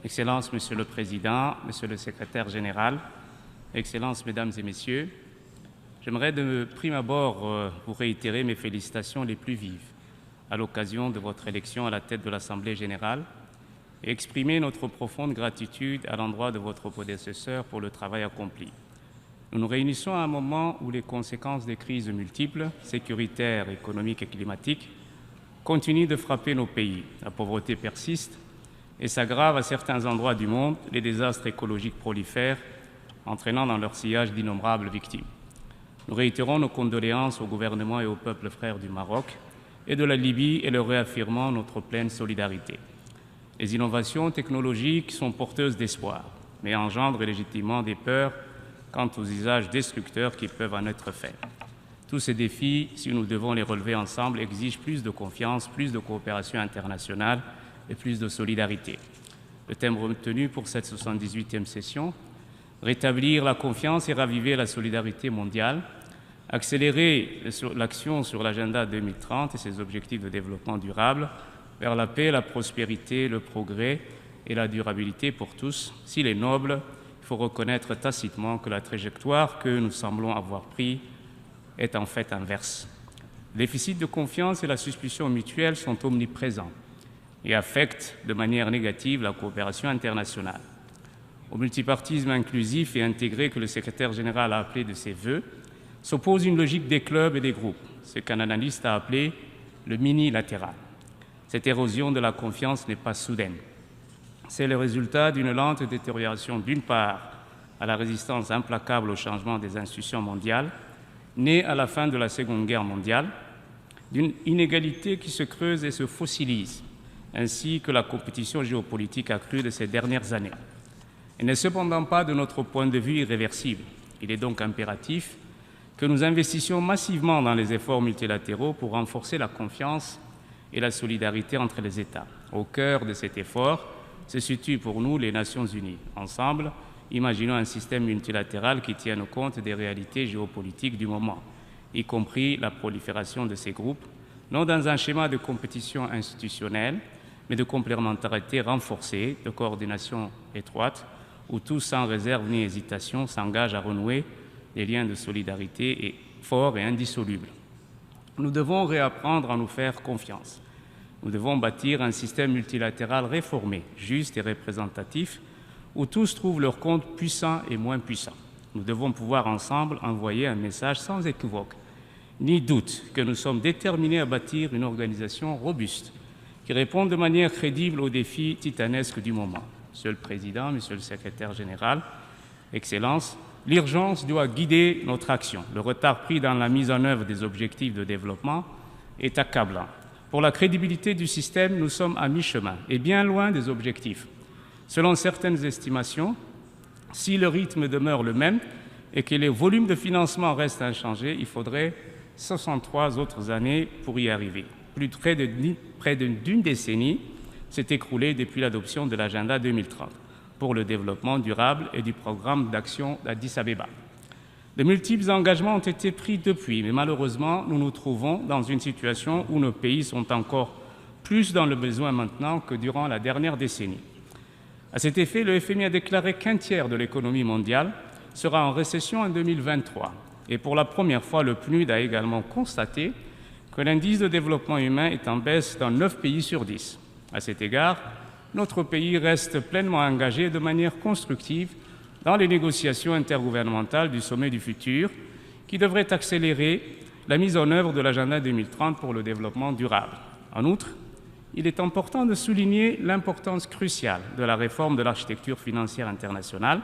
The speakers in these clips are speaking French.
Excellences, Monsieur le Président, Monsieur le Secrétaire général, Excellences, Mesdames et Messieurs, j'aimerais de prime abord vous réitérer mes félicitations les plus vives à l'occasion de votre élection à la tête de l'Assemblée générale et exprimer notre profonde gratitude à l'endroit de votre prédécesseur pour le travail accompli. Nous nous réunissons à un moment où les conséquences des crises multiples, sécuritaires, économiques et climatiques, continuent de frapper nos pays. La pauvreté persiste et s'aggrave à certains endroits du monde, les désastres écologiques prolifèrent, entraînant dans leur sillage d'innombrables victimes. Nous réitérons nos condoléances au gouvernement et au peuple frère du Maroc et de la Libye et leur réaffirmons notre pleine solidarité. Les innovations technologiques sont porteuses d'espoir, mais engendrent légitimement des peurs quant aux usages destructeurs qui peuvent en être faits. Tous ces défis, si nous devons les relever ensemble, exigent plus de confiance, plus de coopération internationale et plus de solidarité. Le thème retenu pour cette 78e session, rétablir la confiance et raviver la solidarité mondiale, accélérer l'action sur l'agenda 2030 et ses objectifs de développement durable vers la paix, la prospérité, le progrès et la durabilité pour tous. S'il est noble, il faut reconnaître tacitement que la trajectoire que nous semblons avoir prise est en fait inverse. Le déficit de confiance et la suspicion mutuelle sont omniprésents et affectent de manière négative la coopération internationale. Au multipartisme inclusif et intégré que le secrétaire général a appelé de ses vœux, s'oppose une logique des clubs et des groupes, ce qu'un analyste a appelé le mini-latéral. Cette érosion de la confiance n'est pas soudaine. C'est le résultat d'une lente détérioration, d'une part, à la résistance implacable au changement des institutions mondiales, née à la fin de la Seconde Guerre mondiale, d'une inégalité qui se creuse et se fossilise, ainsi que la compétition géopolitique accrue de ces dernières années. Elle n'est cependant pas, de notre point de vue, irréversible. Il est donc impératif que nous investissions massivement dans les efforts multilatéraux pour renforcer la confiance et la solidarité entre les États. Au cœur de cet effort se situent pour nous les Nations unies. Ensemble, imaginons un système multilatéral qui tienne compte des réalités géopolitiques du moment, y compris la prolifération de ces groupes, non dans un schéma de compétition institutionnelle, mais de complémentarité renforcée, de coordination étroite, où tous, sans réserve ni hésitation, s'engagent à renouer des liens de solidarité forts et indissolubles. Nous devons réapprendre à nous faire confiance. Nous devons bâtir un système multilatéral réformé, juste et représentatif, où tous trouvent leur compte puissant et moins puissant. Nous devons pouvoir ensemble envoyer un message sans équivoque, ni doute, que nous sommes déterminés à bâtir une organisation robuste, qui répond de manière crédible aux défis titanesques du moment. Monsieur le Président, Monsieur le Secrétaire général, Excellences, l'urgence doit guider notre action. Le retard pris dans la mise en œuvre des objectifs de développement est accablant. Pour la crédibilité du système, nous sommes à mi-chemin et bien loin des objectifs. Selon certaines estimations, si le rythme demeure le même et que les volumes de financement restent inchangés, il faudrait 63 autres années pour y arriver. Près d'une décennie s'est écoulée depuis l'adoption de l'agenda 2030 pour le développement durable et du programme d'action d'Addis Abeba. De multiples engagements ont été pris depuis, mais malheureusement, nous nous trouvons dans une situation où nos pays sont encore plus dans le besoin maintenant que durant la dernière décennie. À cet effet, le FMI a déclaré qu'un tiers de l'économie mondiale sera en récession en 2023. Et pour la première fois, le PNUD a également constaté que l'indice de développement humain est en baisse dans 9 pays sur 10. À cet égard, notre pays reste pleinement engagé de manière constructive dans les négociations intergouvernementales du sommet du futur, qui devrait accélérer la mise en œuvre de l'agenda 2030 pour le développement durable. En outre, il est important de souligner l'importance cruciale de la réforme de l'architecture financière internationale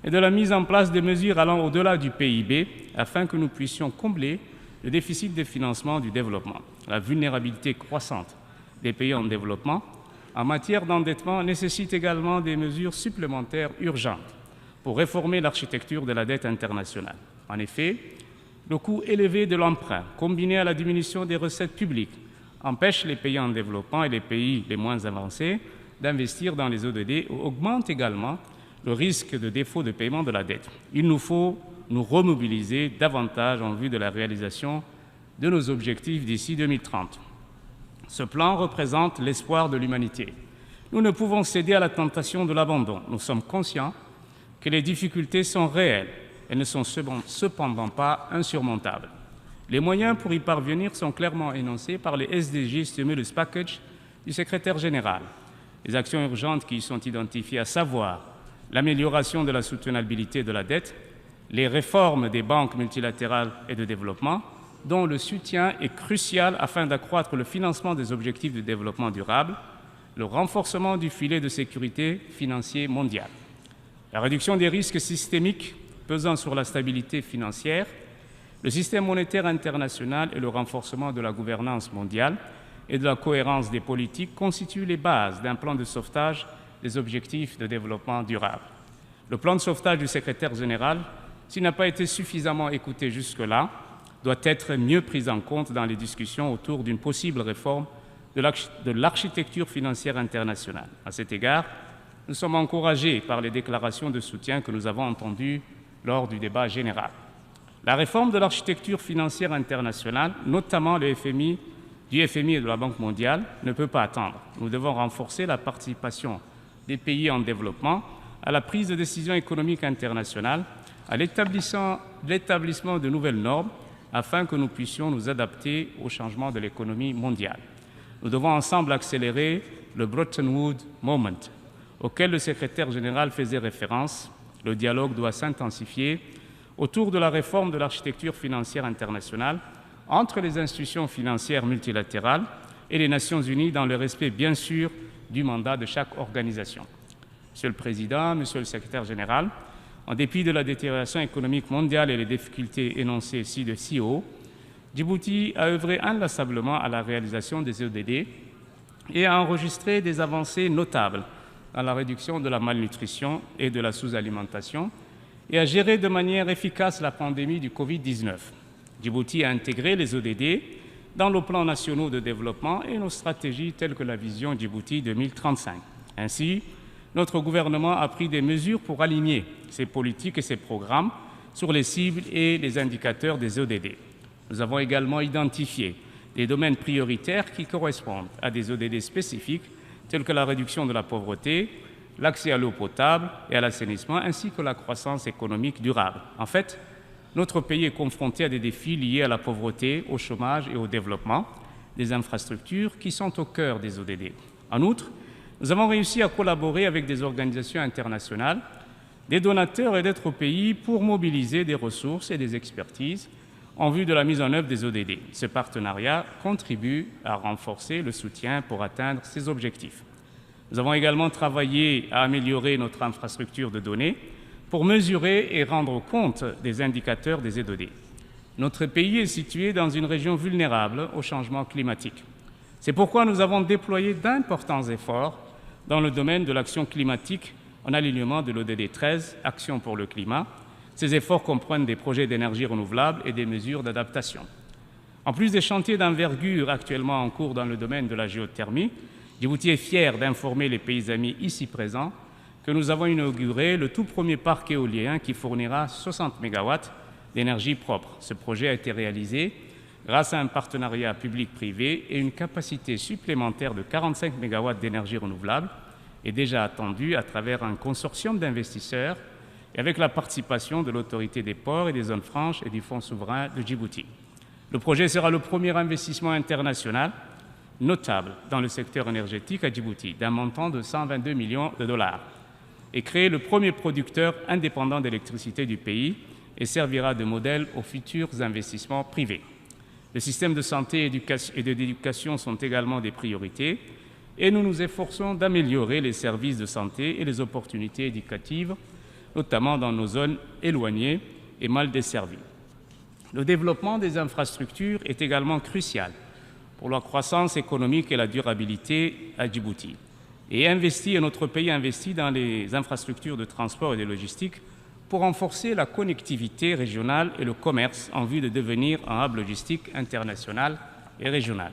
et de la mise en place de mesures allant au-delà du PIB afin que nous puissions combler le déficit de financement du développement. La vulnérabilité croissante des pays en développement en matière d'endettement nécessite également des mesures supplémentaires urgentes pour réformer l'architecture de la dette internationale. En effet, le coût élevé de l'emprunt, combiné à la diminution des recettes publiques, empêche les pays en développement et les pays les moins avancés d'investir dans les ODD et augmente également le risque de défaut de paiement de la dette. Il nous faut nous remobiliser davantage en vue de la réalisation de nos objectifs d'ici 2030. Ce plan représente l'espoir de l'humanité. Nous ne pouvons céder à la tentation de l'abandon. Nous sommes conscients que les difficultés sont réelles. Elles ne sont cependant pas insurmontables. Les moyens pour y parvenir sont clairement énoncés par les SDG Stimulus Package du secrétaire général. Les actions urgentes qui y sont identifiées, à savoir l'amélioration de la soutenabilité de la dette, les réformes des banques multilatérales et de développement, dont le soutien est crucial afin d'accroître le financement des objectifs de développement durable, le renforcement du filet de sécurité financier mondial, la réduction des risques systémiques pesant sur la stabilité financière, le système monétaire international et le renforcement de la gouvernance mondiale et de la cohérence des politiques constituent les bases d'un plan de sauvetage des objectifs de développement durable. Le plan de sauvetage du secrétaire général, s'il n'a pas été suffisamment écouté jusque-là, doit être mieux pris en compte dans les discussions autour d'une possible réforme de l'architecture financière internationale. À cet égard, nous sommes encouragés par les déclarations de soutien que nous avons entendues lors du débat général. La réforme de l'architecture financière internationale, notamment du FMI et de la Banque mondiale, ne peut pas attendre. Nous devons renforcer la participation des pays en développement à la prise de décisions économiques internationales, à l'établissement de nouvelles normes, afin que nous puissions nous adapter au changement de l'économie mondiale. Nous devons ensemble accélérer le Bretton Woods Moment, auquel le secrétaire général faisait référence. Le dialogue doit s'intensifier autour de la réforme de l'architecture financière internationale entre les institutions financières multilatérales et les Nations unies dans le respect, bien sûr, du mandat de chaque organisation. Monsieur le Président, Monsieur le Secrétaire général, en dépit de la détérioration économique mondiale et les difficultés énoncées ci haut, Djibouti a œuvré inlassablement à la réalisation des ODD et a enregistré des avancées notables dans la réduction de la malnutrition et de la sous-alimentation et a géré de manière efficace la pandémie du Covid-19. Djibouti a intégré les ODD dans nos plans nationaux de développement et nos stratégies telles que la vision Djibouti 2035. Ainsi, notre gouvernement a pris des mesures pour aligner ses politiques et ses programmes sur les cibles et les indicateurs des ODD. Nous avons également identifié des domaines prioritaires qui correspondent à des ODD spécifiques tels que la réduction de la pauvreté, l'accès à l'eau potable et à l'assainissement, ainsi que la croissance économique durable. En fait, notre pays est confronté à des défis liés à la pauvreté, au chômage et au développement des infrastructures qui sont au cœur des ODD. En outre, nous avons réussi à collaborer avec des organisations internationales, des donateurs et d'autres pays pour mobiliser des ressources et des expertises en vue de la mise en œuvre des ODD. Ce partenariat contribue à renforcer le soutien pour atteindre ces objectifs. Nous avons également travaillé à améliorer notre infrastructure de données pour mesurer et rendre compte des indicateurs des ODD. Notre pays est situé dans une région vulnérable au changement climatique. C'est pourquoi nous avons déployé d'importants efforts dans le domaine de l'action climatique en alignement de l'ODD 13, Action pour le climat. Ces efforts comprennent des projets d'énergie renouvelable et des mesures d'adaptation. En plus des chantiers d'envergure actuellement en cours dans le domaine de la géothermie, Djibouti est fier d'informer les pays amis ici présents que nous avons inauguré le tout premier parc éolien qui fournira 60 MW d'énergie propre. Ce projet a été réalisé grâce à un partenariat public-privé et une capacité supplémentaire de 45 MW d'énergie renouvelable est déjà attendue à travers un consortium d'investisseurs et avec la participation de l'autorité des ports et des zones franches et du Fonds souverain de Djibouti. Le projet sera le premier investissement international notable dans le secteur énergétique à Djibouti, d'un montant de 122 millions de dollars, et créer le premier producteur indépendant d'électricité du pays et servira de modèle aux futurs investissements privés. Le système de santé et d'éducation sont également des priorités et nous nous efforçons d'améliorer les services de santé et les opportunités éducatives, notamment dans nos zones éloignées et mal desservies. Le développement des infrastructures est également crucial pour la croissance économique et la durabilité à Djibouti. Et notre pays investit dans les infrastructures de transport et de logistique pour renforcer la connectivité régionale et le commerce en vue de devenir un hub logistique international et régional.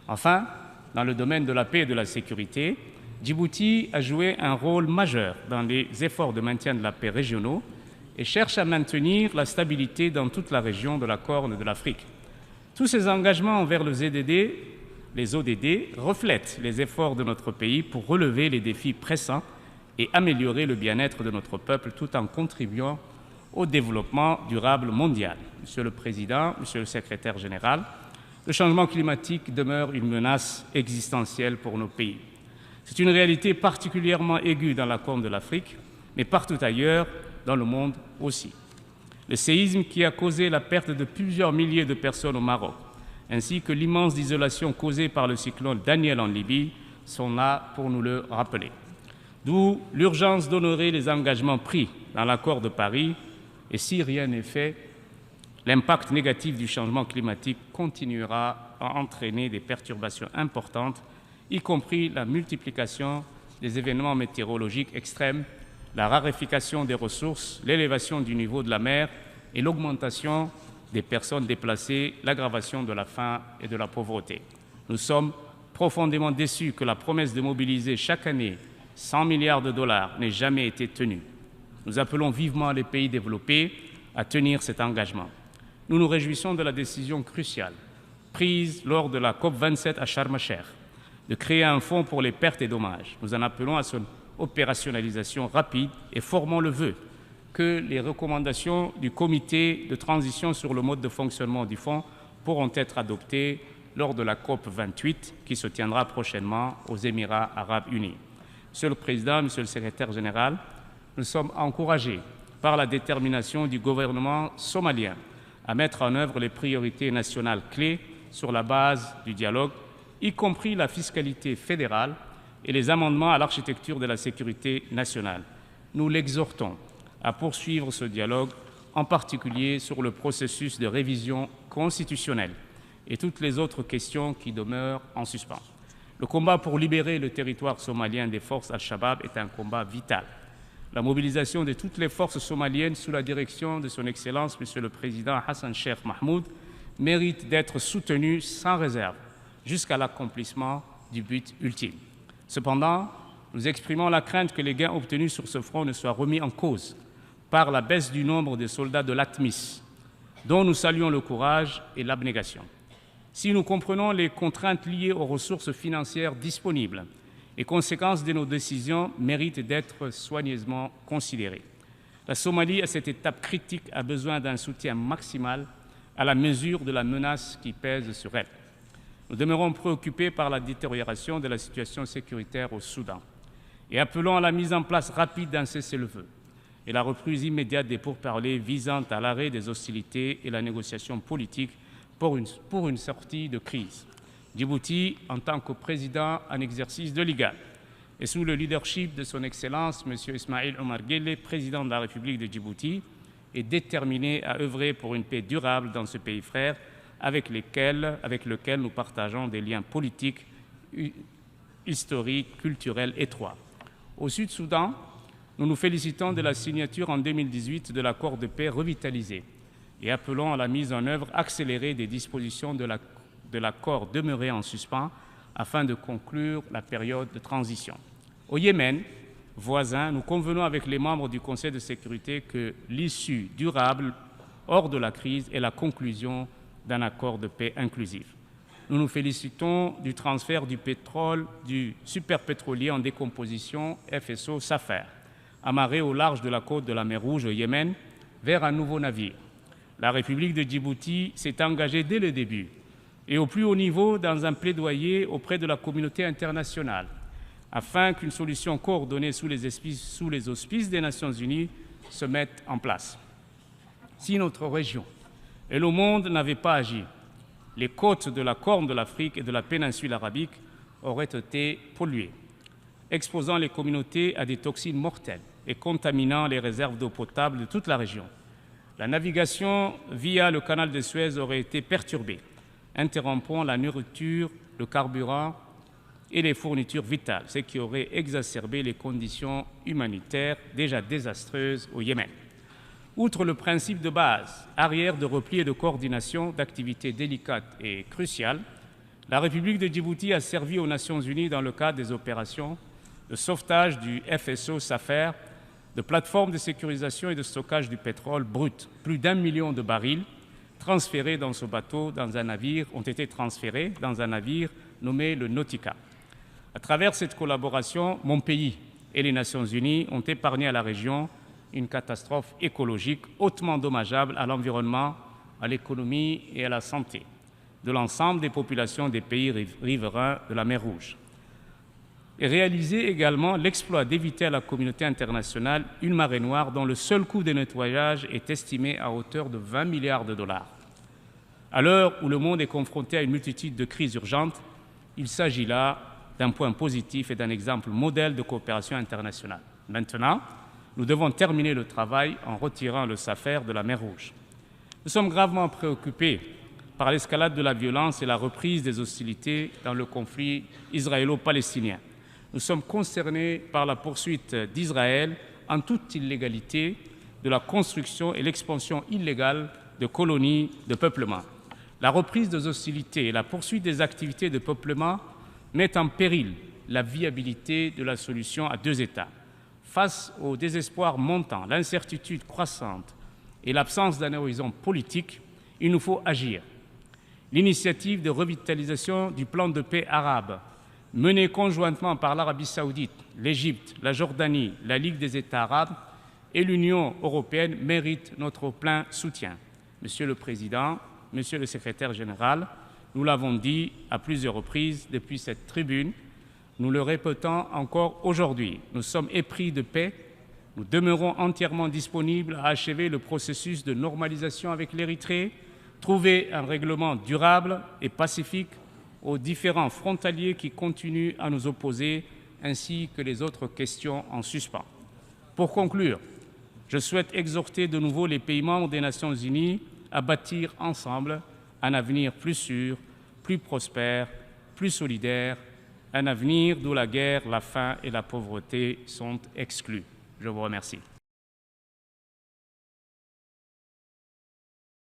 Enfin, dans le domaine de la paix et de la sécurité, Djibouti a joué un rôle majeur dans les efforts de maintien de la paix régionaux et cherche à maintenir la stabilité dans toute la région de la Corne de l'Afrique. Tous ces engagements envers le ZDD les ODD, reflètent les efforts de notre pays pour relever les défis pressants et améliorer le bien-être de notre peuple tout en contribuant au développement durable mondial. Monsieur le Président, Monsieur le Secrétaire général, le changement climatique demeure une menace existentielle pour nos pays. C'est une réalité particulièrement aiguë dans la Corne de l'Afrique, mais partout ailleurs dans le monde aussi. Le séisme qui a causé la perte de plusieurs milliers de personnes au Maroc, ainsi que l'immense isolation causée par le cyclone Daniel en Libye, sont là pour nous le rappeler. D'où l'urgence d'honorer les engagements pris dans l'accord de Paris, et si rien n'est fait, l'impact négatif du changement climatique continuera à entraîner des perturbations importantes, y compris la multiplication des événements météorologiques extrêmes, la raréfaction des ressources, l'élévation du niveau de la mer et l'augmentation des personnes déplacées, l'aggravation de la faim et de la pauvreté. Nous sommes profondément déçus que la promesse de mobiliser chaque année 100 milliards de dollars n'ait jamais été tenue. Nous appelons vivement les pays développés à tenir cet engagement. Nous nous réjouissons de la décision cruciale prise lors de la COP27 à Sharm el-Sheikh de créer un fonds pour les pertes et dommages. Nous en appelons à son opérationnalisation rapide et formons le vœu que les recommandations du comité de transition sur le mode de fonctionnement du fonds pourront être adoptées lors de la COP28 qui se tiendra prochainement aux Émirats arabes unis. Monsieur le Président, Monsieur le Secrétaire général, nous sommes encouragés par la détermination du gouvernement somalien à mettre en œuvre les priorités nationales clés sur la base du dialogue, y compris la fiscalité fédérale et les amendements à l'architecture de la sécurité nationale. Nous l'exhortons à poursuivre ce dialogue, en particulier sur le processus de révision constitutionnelle et toutes les autres questions qui demeurent en suspens. Le combat pour libérer le territoire somalien des forces Al-Shabaab est un combat vital. La mobilisation de toutes les forces somaliennes sous la direction de son Excellence, Monsieur le Président Hassan Sheikh Mahmoud, mérite d'être soutenue sans réserve jusqu'à l'accomplissement du but ultime. Cependant, nous exprimons la crainte que les gains obtenus sur ce front ne soient remis en cause par la baisse du nombre de soldats de l'ATMIS, dont nous saluons le courage et l'abnégation. Si nous comprenons les contraintes liées aux ressources financières disponibles, les conséquences de nos décisions méritent d'être soigneusement considérées. La Somalie, à cette étape critique, a besoin d'un soutien maximal à la mesure de la menace qui pèse sur elle. Nous demeurons préoccupés par la détérioration de la situation sécuritaire au Soudan et appelons à la mise en place rapide d'un cessez-le-feu et la reprise immédiate des pourparlers visant à l'arrêt des hostilités et la négociation politique pour une sortie de crise. Djibouti, en tant que président en exercice de l'IGAD et sous le leadership de son Excellence M. Ismaïl Omar Guelleh, président de la République de Djibouti, est déterminé à œuvrer pour une paix durable dans ce pays frère avec lequel nous partageons des liens politiques, historiques, culturels étroits. Au Sud-Soudan, nous nous félicitons de la signature en 2018 de l'accord de paix revitalisé et appelons à la mise en œuvre accélérée des dispositions de l'accord demeuré en suspens afin de conclure la période de transition. Au Yémen, voisin, nous convenons avec les membres du Conseil de sécurité que l'issue durable hors de la crise est la conclusion d'un accord de paix inclusif. Nous nous félicitons du transfert du pétrole du superpétrolier en décomposition FSO Safer, amarré au large de la côte de la mer Rouge au Yémen, vers un nouveau navire. La République de Djibouti s'est engagée dès le début et au plus haut niveau dans un plaidoyer auprès de la communauté internationale afin qu'une solution coordonnée sous les auspices des Nations unies se mette en place. Si notre région et le monde n'avaient pas agi, les côtes de la Corne de l'Afrique et de la péninsule arabique auraient été polluées, exposant les communautés à des toxines mortelles et contaminant les réserves d'eau potable de toute la région. La navigation via le canal de Suez aurait été perturbée, interrompant la nourriture, le carburant et les fournitures vitales, ce qui aurait exacerbé les conditions humanitaires déjà désastreuses au Yémen. Outre le principe de base, arrière de repli et de coordination d'activités délicates et cruciales, la République de Djibouti a servi aux Nations unies dans le cadre des opérations de sauvetage du FSO Safer, de plateformes de sécurisation et de stockage du pétrole brut. Plus d'1 million de barils ont été transférés dans un navire nommé le Nautica. À travers cette collaboration, mon pays et les Nations Unies ont épargné à la région une catastrophe écologique hautement dommageable à l'environnement, à l'économie et à la santé de l'ensemble des populations des pays riverains de la mer Rouge. Et réaliser également l'exploit d'éviter à la communauté internationale une marée noire dont le seul coût de nettoyage est estimé à hauteur de 20 milliards de dollars. À l'heure où le monde est confronté à une multitude de crises urgentes, il s'agit là d'un point positif et d'un exemple modèle de coopération internationale. Maintenant, nous devons terminer le travail en retirant le SAFER de la mer Rouge. Nous sommes gravement préoccupés par l'escalade de la violence et la reprise des hostilités dans le conflit israélo-palestinien. Nous sommes concernés par la poursuite d'Israël en toute illégalité de la construction et l'expansion illégale de colonies de peuplement. La reprise des hostilités et la poursuite des activités de peuplement mettent en péril la viabilité de la solution à deux États. Face au désespoir montant, l'incertitude croissante et l'absence d'un horizon politique, il nous faut agir. L'initiative de revitalisation du plan de paix arabe, menée conjointement par l'Arabie saoudite, l'Égypte, la Jordanie, la Ligue des États arabes et l'Union européenne, mérite notre plein soutien. Monsieur le Président, Monsieur le Secrétaire général, nous l'avons dit à plusieurs reprises depuis cette tribune, nous le répétons encore aujourd'hui, nous sommes épris de paix, nous demeurons entièrement disponibles à achever le processus de normalisation avec l'Érythrée, trouver un règlement durable et pacifique aux différents frontaliers qui continuent à nous opposer, ainsi que les autres questions en suspens. Pour conclure, je souhaite exhorter de nouveau les pays membres des Nations Unies à bâtir ensemble un avenir plus sûr, plus prospère, plus solidaire, un avenir d'où la guerre, la faim et la pauvreté sont exclus. Je vous remercie.